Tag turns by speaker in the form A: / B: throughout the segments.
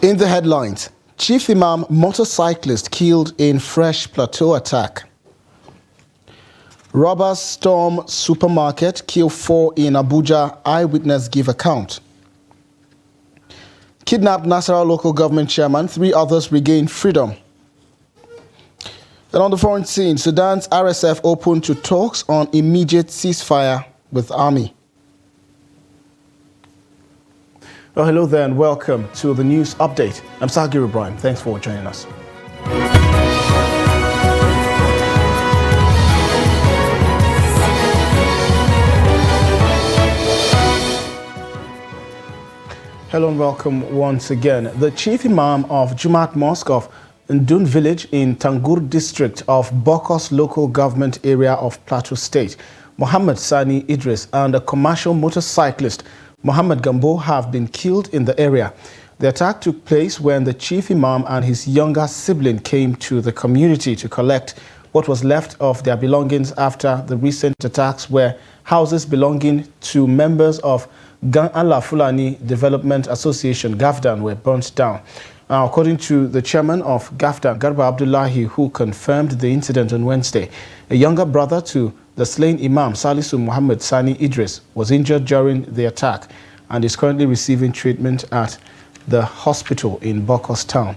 A: In the headlines, Chief Imam motorcyclist killed in fresh Plateau attack. Robbers storm supermarket, kill 4 in Abuja, eyewitness give account. Kidnapped Nasarawa local government chairman, 3 others regain freedom. And on the foreign scene, Sudan's RSF open to talks on immediate ceasefire with army. Well, hello there and welcome to the news update. I'm Sagir Ibrahim. Thanks for joining us. Hello and welcome once again. The Chief Imam of Jumat Mosque of Ndun village in Tangur district of Bokkos local government area of Plateau state, Muhammad Sani Idris, and a commercial motorcyclist, Muhammad Gambo, have been killed in the area. The attack took place when the Chief Imam and his younger sibling came to the community to collect what was left of their belongings after the recent attacks where houses belonging to members of Gang Allah Fulani Development Association, GAFDAN, were burnt down. Now, according to the chairman of GAFDAN, Garba Abdullahi, who confirmed the incident on Wednesday, a younger brother to the slain Imam, Salisu Muhammad Sani Idris, was injured during the attack and is currently receiving treatment at the hospital in Bokkos town.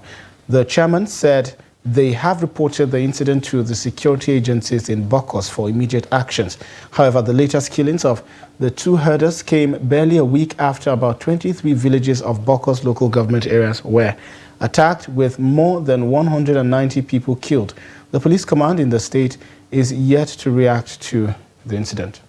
A: The chairman said they have reported the incident to the security agencies in Bokkos for immediate actions. However, the latest killings of the 2 herders came barely a week after about 23 villages of Bokkos local government areas were attacked with more than 190 people killed. The police command in the state is yet to react to the incident.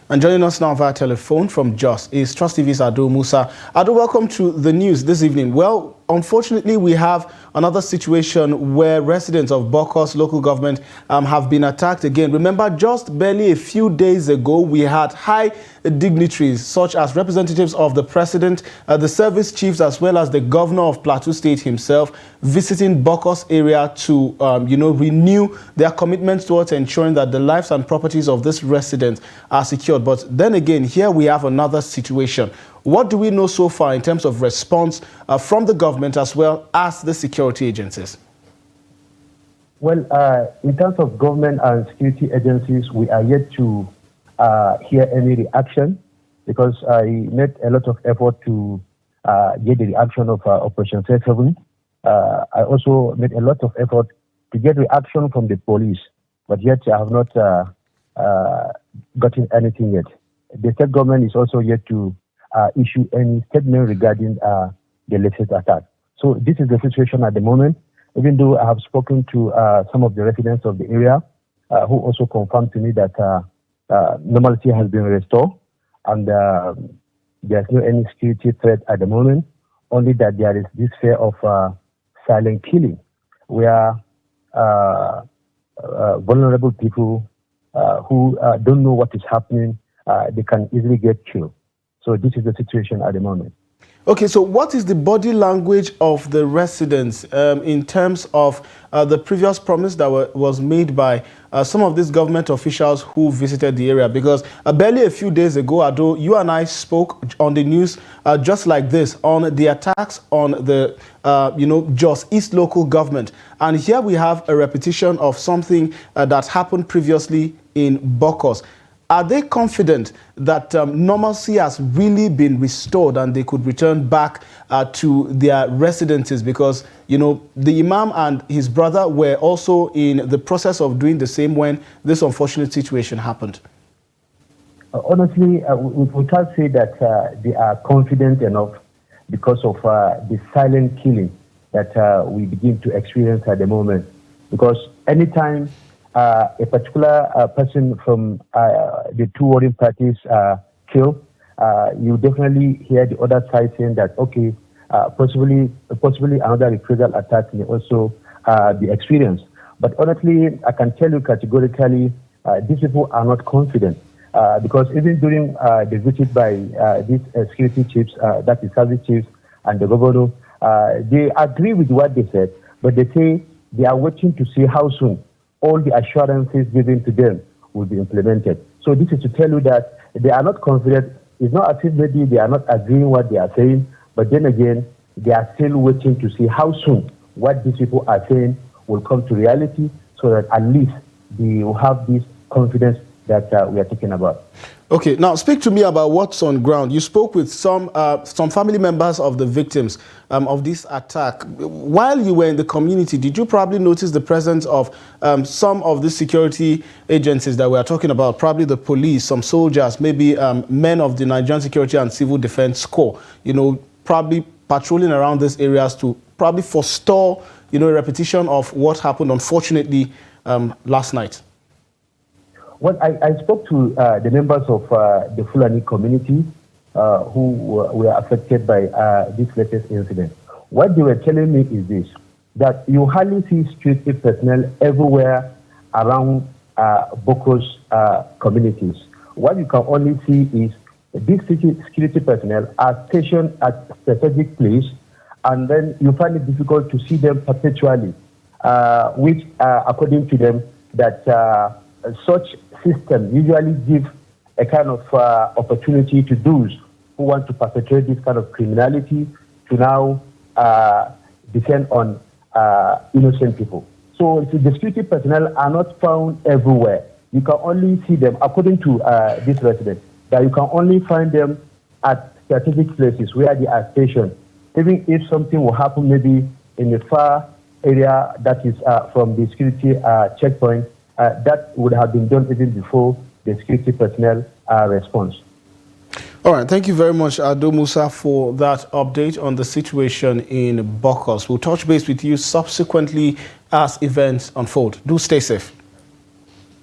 A: And joining us now via telephone from Jos is Trust TV's Ado Musa. Ado, welcome to the news this evening. Well, unfortunately, we have another situation where residents of Bokkos local government have been attacked again. Remember, just barely a few days ago, we had high dignitaries such as representatives of the president, the service chiefs, as well as the governor of Plateau State himself visiting Bokkos area to, renew their commitment towards ensuring that the lives and properties of these residents are secured. But then again, here we have another situation. What do we know so far in terms of response from the government as well as the security agencies?
B: Well, in terms of government and security agencies, we are yet to hear any reaction because I made a lot of effort to get the reaction of Operation Safe Haven. I also made a lot of effort to get reaction from the police, but yet I have not gotten anything yet. The state government is also yet to issue any statement regarding the latest attack. So this is the situation at the moment, even though I have spoken to some of the residents of the area who also confirmed to me that normalcy has been restored and there's no any security threat at the moment, only that there is this fear of silent killing where vulnerable people who don't know what is happening, they can easily get killed. So this is the situation at the moment.
A: Okay, so what is the body language of the residents in terms of the previous promise that was made by some of these government officials who visited the area? Because barely a few days ago, Ado, you and I spoke on the news just like this on the attacks on the, Jos East local government. And here we have a repetition of something that happened previously in Bokkos. Are they confident that normalcy has really been restored and they could return back to their residences? Because, the Imam and his brother were also in the process of doing the same when this unfortunate situation happened.
B: Honestly, we can't say that they are confident enough because of the silent killing that we begin to experience at the moment. Because anytime a particular person from the 2 warring parties killed, you definitely hear the other side saying that, okay, possibly another reprisal attack may also be experienced. But honestly, I can tell you categorically, these people are not confident because even during the visit by these security chiefs, that is service chiefs and the governor, they agree with what they said, but they say they are waiting to see how soon all the assurances given to them will be implemented. So this is to tell you that they are not confident it's not as if maybe they are not agreeing what they are saying, but then again, they are still waiting to see how soon what these people are saying will come to reality, so that at least they will have this confidence that we are talking about.
A: Okay, now speak to me about what's on ground. You spoke with some family members of the victims of this attack. While you were in the community, did you probably notice the presence of some of the security agencies that we are talking about, probably the police, some soldiers, maybe men of the Nigerian Security and Civil Defense Corps, probably patrolling around these areas to probably forestall, a repetition of what happened, unfortunately, last night?
B: Well, I spoke to the members of the Fulani community who were affected by this latest incident. What they were telling me is this, that you hardly see security personnel everywhere around Bokkos communities. What you can only see is these security personnel are stationed at strategic place, and then you find it difficult to see them perpetually, which, according to them, that such system usually give a kind of opportunity to those who want to perpetrate this kind of criminality to now descend on innocent people. So the security personnel are not found everywhere. You can only see them, according to this resident, that you can only find them at strategic places where they are stationed. Even if something will happen maybe in a far area that is from the security checkpoint, that would have been done even before the security personnel response.
A: All right, thank you very much, Ado Musa, for that update on the situation in Bokkos. We'll touch base with you subsequently as events unfold. Do stay safe.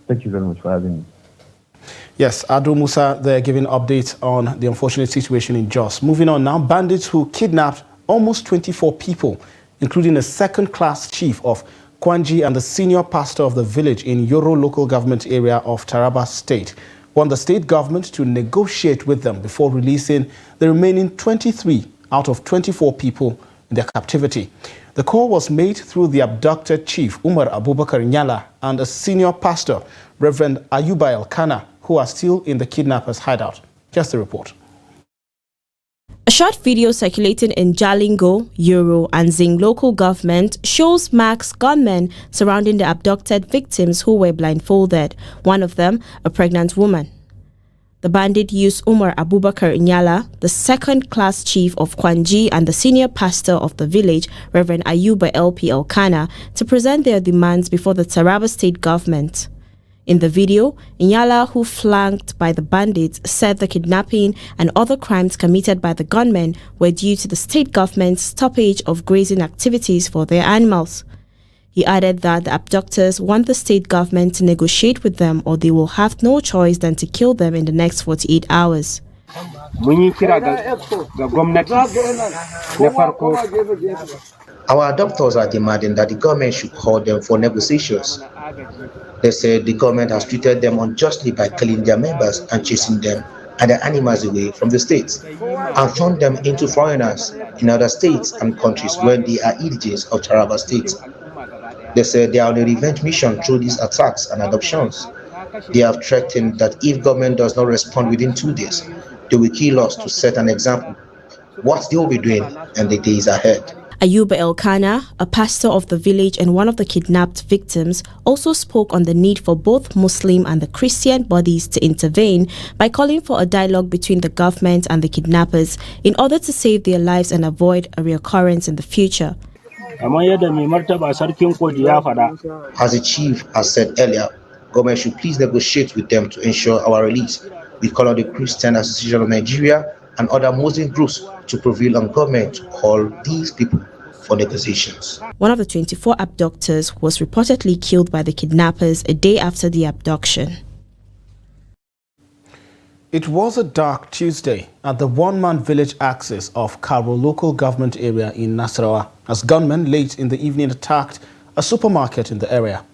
B: Thank you very much for having me.
A: Yes, Ado Musa there giving updates on the unfortunate situation in Jos. Moving on now, bandits who kidnapped almost 24 people, including a second-class chief of Kwanji and the senior pastor of the village in Yoro local government area of Taraba State, want the state government to negotiate with them before releasing the remaining 23 out of 24 people in their captivity. The call was made through the abducted chief, Umar Abubakar Nyala, and a senior pastor, Reverend Ayuba Elkanah, who are still in the kidnappers' hideout. Here's the report.
C: A short video circulating in Jalingo, Yoro and Zing local government shows Max gunmen surrounding the abducted victims who were blindfolded, one of them a pregnant woman. The bandit used Umar Abubakar Nyala, the second-class chief of Kwanji and the senior pastor of the village, Reverend Ayuba LP Elkanah, to present their demands before the Taraba state government. In the video, Nyala, who flanked by the bandits, said the kidnapping and other crimes committed by the gunmen were due to the state government's stoppage of grazing activities for their animals. He added that the abductors want the state government to negotiate with them or they will have no choice than to kill them in the next 48 hours.
D: Our doctors are demanding that the government should call them for negotiations. They said the government has treated them unjustly by killing their members and chasing them and their animals away from the states and turned them into foreigners in other states and countries when they are indigenes of Taraba State. They said they are on a revenge mission through these attacks and adoptions. They have threatened that if government does not respond within 2 days, they will kill us to set an example. What they will be doing in the days ahead.
C: Ayuba Elkanah, a pastor of the village and one of the kidnapped victims, also spoke on the need for both Muslim and the Christian bodies to intervene by calling for a dialogue between the government and the kidnappers in order to save their lives and avoid a reoccurrence in the future.
D: As the chief has said earlier, government should please negotiate with them to ensure our release. We call on the Christian Association of Nigeria and other Muslim groups to prevail on government to call these people for negotiations.
C: One of the 24 abductors was reportedly killed by the kidnappers a day after the abduction.
A: It was a dark Tuesday at the one-man village axis of Karo local government area in Nasarawa as gunmen late in the evening attacked a supermarket in the area.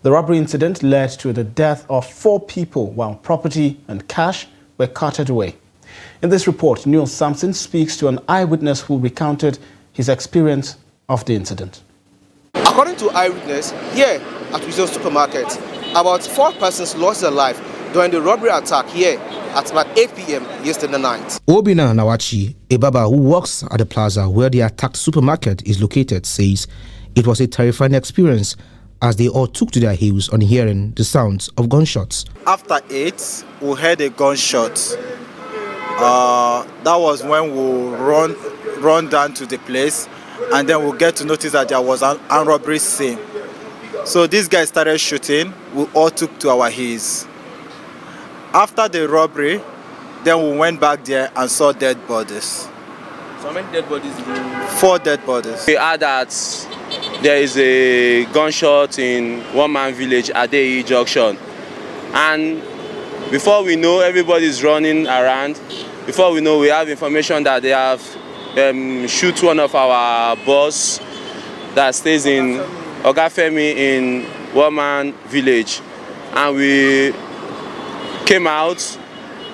A: The robbery incident led to the death of 4 people while property and cash were carted away. In this report, Neil Sampson speaks to an eyewitness who recounted his experience of the incident.
E: According to eyewitness, here at Wisdom Supermarket, about 4 persons lost their life during the robbery attack here at about 8 p.m. yesterday night.
F: Obina Nawachi, a barber who works at the plaza where the attacked supermarket is located, says it was a terrifying experience as they all took to their heels on hearing the sounds of gunshots.
G: After 8, we heard a gunshot. That was when we run down to the place, and then we get to notice that there was an armed robbery scene. So these guys started shooting. We all took to our heels. After the robbery, then we went back there and saw dead bodies.
E: So how many dead bodies did you?
G: 4 dead bodies.
H: We heard that there is a gunshot in one-man village at the junction, and before we know, everybody's running around. Before we know, we have information that they have shoot one of our boss that stays in Ogafemi in one-man village, and we came out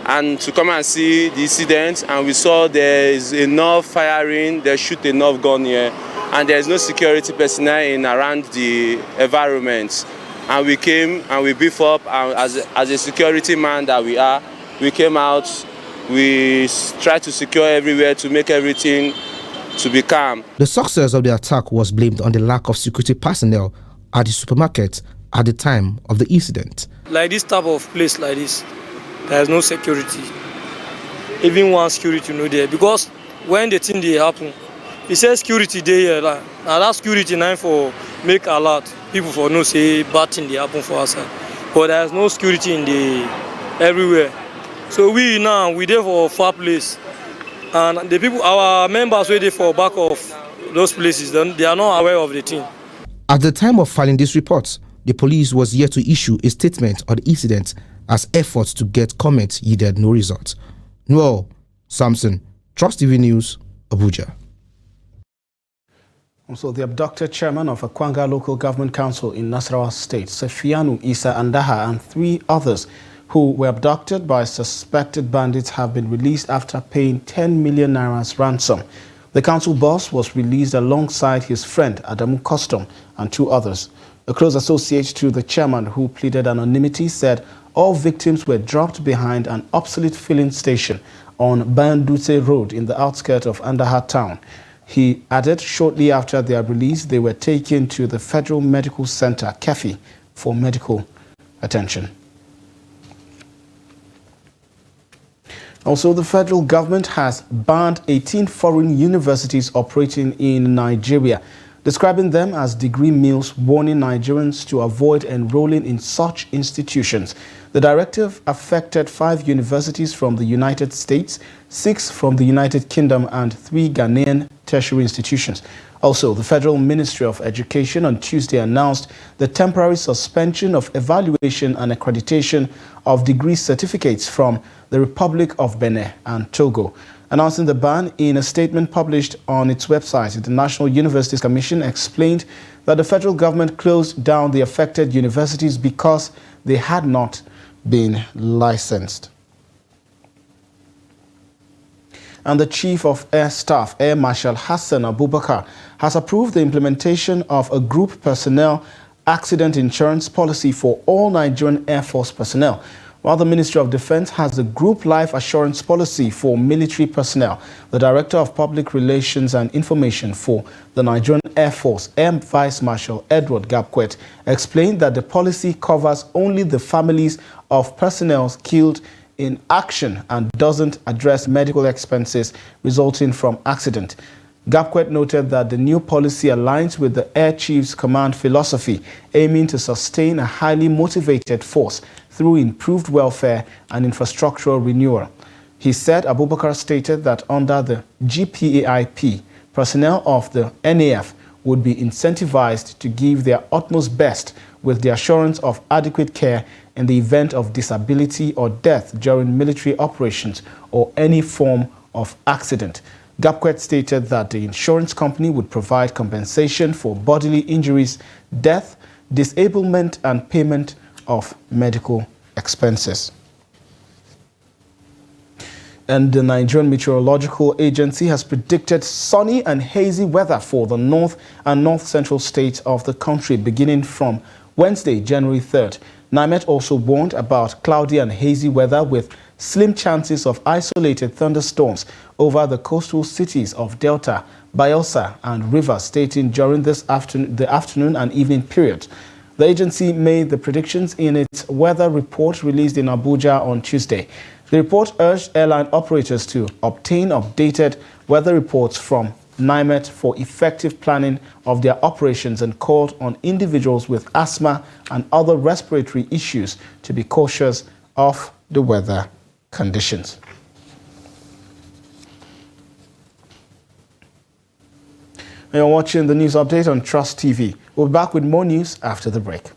H: and to come and see the incident, and we saw there is enough firing, they shoot enough gun here, and there is no security personnel in around the environment. And we came and we beef up, and as a security man that we are, we came out, we tried to secure everywhere to make everything to be calm.
F: The success of the attack was blamed on the lack of security personnel at the supermarket at the time of the incident.
I: Like this type of place like this, there is no security. Even one security no there, because when the thing dey happen, he says security dey here. Now that security now for make alert people for no say bad thing dey happen for us. But there is no security in the everywhere. So we there for far place, and the people, our members waiting for back of those places, they are not aware of the thing.
F: At the time of filing this report, the police was yet to issue a statement on the incident as efforts to get comment yielded no result. Noel Samson, Trust TV News, Abuja.
A: Also, the abducted chairman of Akwanga Local Government Council in Nasarawa State, Safiyanu Isa Andaha, and 3 others who were abducted by suspected bandits have been released after paying 10 million naira's ransom. The council boss was released alongside his friend Adamu Custom and 2 others. A close associate to the chairman, who pleaded anonymity, said all victims were dropped behind an obsolete filling station on Bandute Road in the outskirts of Andaha town. He added shortly after their release, they were taken to the Federal Medical Center, Kefi, for medical attention. Also, the federal government has banned 18 foreign universities operating in Nigeria, describing them as degree mills, warning Nigerians to avoid enrolling in such institutions. The directive affected 5 universities from the United States, 6 from the United Kingdom, and 3 Ghanaian tertiary institutions. Also, the Federal Ministry of Education on Tuesday announced the temporary suspension of evaluation and accreditation of degree certificates from the Republic of Benin and Togo. Announcing the ban in a statement published on its website, the National Universities Commission explained that the federal government closed down the affected universities because they had not been licensed. And the Chief of Air Staff, Air Marshal Hassan Abubakar, has approved the implementation of a group personnel accident insurance policy for all Nigerian Air Force personnel, while the Ministry of Defense has a group life assurance policy for military personnel. The Director of Public Relations and Information for the Nigerian Air Force, Air Vice Marshal Edward Gapquet, explained that the policy covers only the families of personnel killed in action and doesn't address medical expenses resulting from accident. Gapquet noted that the new policy aligns with the Air Chief's command philosophy, aiming to sustain a highly motivated force through improved welfare and infrastructural renewal. He said Abubakar stated that under the GPAIP, personnel of the NAF would be incentivized to give their utmost best with the assurance of adequate care in the event of disability or death during military operations or any form of accident. Gapquet stated that the insurance company would provide compensation for bodily injuries, death, disablement, and payment of medical expenses. And the Nigerian Meteorological Agency has predicted sunny and hazy weather for the north and north-central states of the country beginning from Wednesday, January 3rd. NIMET also warned about cloudy and hazy weather with slim chances of isolated thunderstorms over the coastal cities of Delta, Bayelsa and Rivers State during the afternoon and evening period. The agency made the predictions in its weather report released in Abuja on Tuesday. The report urged airline operators to obtain updated weather reports from NIMET for effective planning of their operations and called on individuals with asthma and other respiratory issues to be cautious of the weather conditions. You're watching the news update on Trust TV. We'll be back with more news after the break.